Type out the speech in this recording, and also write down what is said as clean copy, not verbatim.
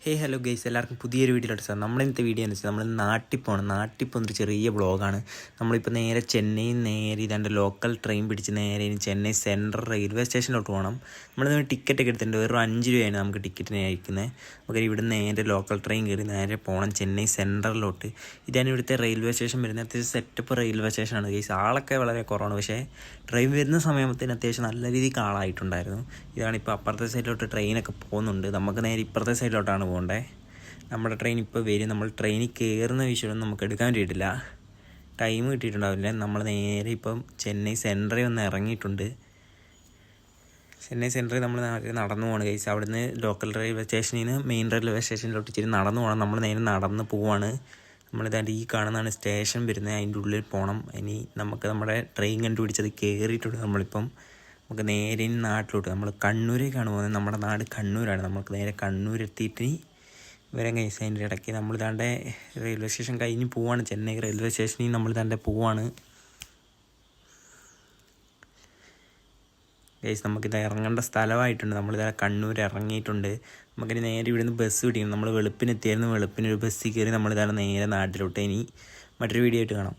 Hello guys, എല്ലാവർക്കും പുതിയൊരു വീഡിയോയിലോട്ട് സാർ. നമ്മളിന്നത്തെ വീഡിയോ എന്ന് വെച്ചാൽ നമ്മൾ നാട്ടിൽ പോകണം. നാട്ടിൽ പോകുന്നൊരു ചെറിയ വ്ളോഗാണ്. നമ്മളിപ്പോൾ നേരെ ചെന്നൈയിൽ നേരെ ഇതാണ്ട് ലോക്കൽ ട്രെയിൻ പിടിച്ച് നേരെ ഇനി ചെന്നൈ സെൻട്രൽ റെയിൽവേ സ്റ്റേഷനിലോട്ട് പോകണം. നമ്മളിന്ന് ടിക്കറ്റൊക്കെ എടുത്തിട്ടുണ്ട്. വെറും 5 രൂപയാണ് നമുക്ക് ടിക്കറ്റിന് അയക്കുന്നത്. നമുക്ക് ഇവിടെ നേരെ ലോക്കൽ ട്രെയിൻ കയറി നേരെ പോകണം ചെന്നൈ സെൻട്രലിലോട്ട്. ഇതാണ് ഇവിടുത്തെ റെയിൽവേ സ്റ്റേഷൻ വരുന്നത്. അത്യാവശ്യം സെറ്റപ്പ് റെയിൽവേ സ്റ്റേഷനാണ് ഗൈസ്. ആളൊക്കെ വളരെ കുറവാണ്, പക്ഷേ ട്രെയിൻ വരുന്ന സമയത്തിന് അത്യാവശ്യം നല്ല രീതിക്ക് ആളായിട്ടുണ്ടായിരുന്നു. ഇതാണിപ്പോൾ അപ്പുറത്തെ സൈഡിലോട്ട് ട്രെയിനൊക്കെ പോകുന്നുണ്ട്. നമുക്ക് നേരെ ഇപ്പുറത്തെ സൈഡിലോട്ടാണ് പോകേണ്ടത്. നമ്മുടെ ട്രെയിൻ ഇപ്പോൾ വരും. നമ്മൾ ട്രെയിനിൽ കയറുന്ന വിഷയമൊന്നും നമുക്ക് എടുക്കാൻ പറ്റിയിട്ടില്ല, ടൈം കിട്ടിയിട്ടുണ്ടാവില്ല. നമ്മൾ നേരെ ഇപ്പം ചെന്നൈ സെൻട്രൽ ഒന്ന് ഇറങ്ങിയിട്ടുണ്ട്. ചെന്നൈ സെൻട്രൽ നമ്മൾ നടന്നു പോകണം ഗൈസ്. അവിടുന്ന് ലോക്കൽ റെയിൽവേ സ്റ്റേഷനിൽ നിന്ന് മെയിൻ റെയിൽവേ സ്റ്റേഷനിലോട്ട് ഇച്ചിരി നടന്നു പോകണം. നമ്മൾ നേരെ നടന്ന് പോവാണ്. നമ്മളിതാണ്ട് ഈ കാണുന്നതാണ് സ്റ്റേഷൻ വരുന്നത്. അതിൻ്റെ ഉള്ളിൽ പോകണം. ഇനി നമുക്ക് നമ്മുടെ ട്രെയിൻ കണ്ടുപിടിച്ചത് കയറിയിട്ടുണ്ട്. നമ്മളിപ്പം നമുക്ക് നേരെ നാട്ടിലോട്ട് നമ്മൾ കണ്ണൂരേക്കാണ് പോകുന്നത്. നമ്മുടെ നാട് കണ്ണൂരാണ്. നമുക്ക് നേരെ കണ്ണൂരെത്തിയിട്ട് വരാൻ ഗൈസ്. അതിൻ്റെ ഇടയ്ക്ക് നമ്മളിതാണ്ട് റെയിൽവേ സ്റ്റേഷൻ കഴിഞ്ഞ് പോവാണ്. ചെന്നൈ റെയിൽവേ സ്റ്റേഷനിൽ നമ്മളിതാണ്ട് പോവാണ് ഗൈസ്. നമുക്കിത് ഇറങ്ങേണ്ട സ്ഥലമായിട്ടുണ്ട്. നമ്മളിതാ കണ്ണൂർ ഇറങ്ങിയിട്ടുണ്ട്. നമുക്കിനി നേരെ ഇവിടുന്ന് ബസ് പിടിക്കണം. നമ്മൾ വെളുപ്പിനെത്തിയായിരുന്നു. വെളുപ്പിനൊരു ബസ്സിൽ കയറി നമ്മളിതാണ് നേരെ നാട്ടിലോട്ട്. ഇനി മറ്റൊരു വീഡിയോ ആയിട്ട് കാണാം.